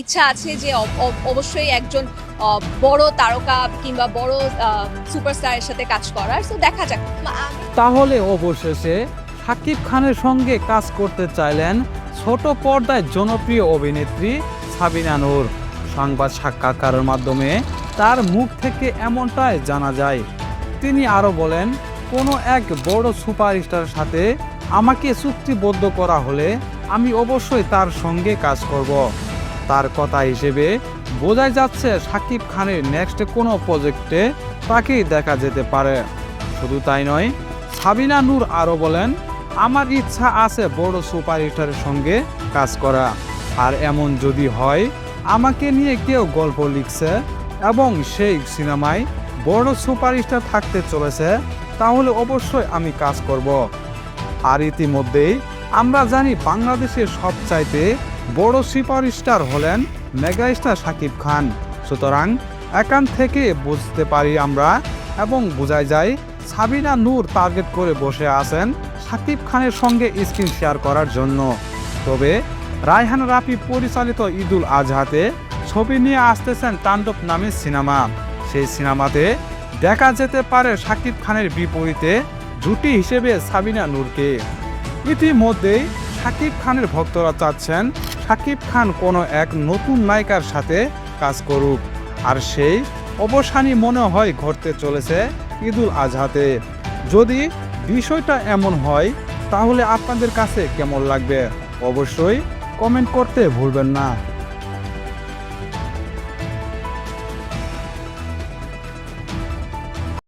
ইচ্ছা আছে যে অবশ্যই একজন বড় তারকা কিংবা বড় সুপারস্টারের সাথে কাজ করার। সো দেখা যাক। তাহলে অবশেষে শাকিব খানের সঙ্গে কাজ করতে চাইলেন ছোট পর্দায় জনপ্রিয় অভিনেত্রী সাবিনা নূর। সংবাদ সাক্ষাৎকারের মাধ্যমে তার মুখ থেকে এমনটাই জানা যায়। তিনি আরও বলেন, কোনো এক বড় সুপারস্টারের সাথে আমাকে চুক্তিবদ্ধ করা হলে আমি অবশ্যই তার সঙ্গে কাজ করব। তার কথা হিসেবে বোঝাই যাচ্ছে শাকিব খানের নেক্সট কোনো প্রজেক্টে তাকেই দেখা যেতে পারে। শুধু তাই নয়, সাবিনা নূর আরও বলেন, আমার ইচ্ছা আছে বড় সুপারস্টারের সঙ্গে কাজ করা। আর এমন যদি হয় আমাকে নিয়ে কেউ গল্প লিখছে এবং সেই সিনেমায় বড় সুপারস্টার থাকতে চলেছে, তাহলে অবশ্যই আমি কাজ করব। আর ইতিমধ্যেই আমরা জানি বাংলাদেশের সবচাইতে বড় সুপারস্টার হলেন মেগাস্টার শাকিব খান। সুতরাং এখান থেকে বুঝতে পারি আমরা এবং বোঝা যায় সাবিনা নূর টার্গেট করে বসে আছেন শাকিব খানের সঙ্গে স্ক্রিন শেয়ার করার জন্য। তবে রায়হান রাফি পরিচালিত ঈদুল আজহাতে ছবি নিয়ে আসতেছেন তাণ্ডব নামের সিনেমা। সেই সিনেমাতে দেখা যেতে পারে শাকিব খানের বিপরীতে জুটি হিসেবে সাবিনা নূরকে। ইতিমধ্যেই শাকিব খানের ভক্তরা চাচ্ছেন শাকিব খান কোনো এক নতুন নায়িকার সাথে কাজ করুক। আর সেই অবসানই মনে হয় ঘটতে চলেছে ঈদুল আজহাতে। যদি বিষয়টা এমন হয় তাহলে আপনাদের কাছে কেমন লাগবে অবশ্যই কমেন্ট করতে ভুলবেন না।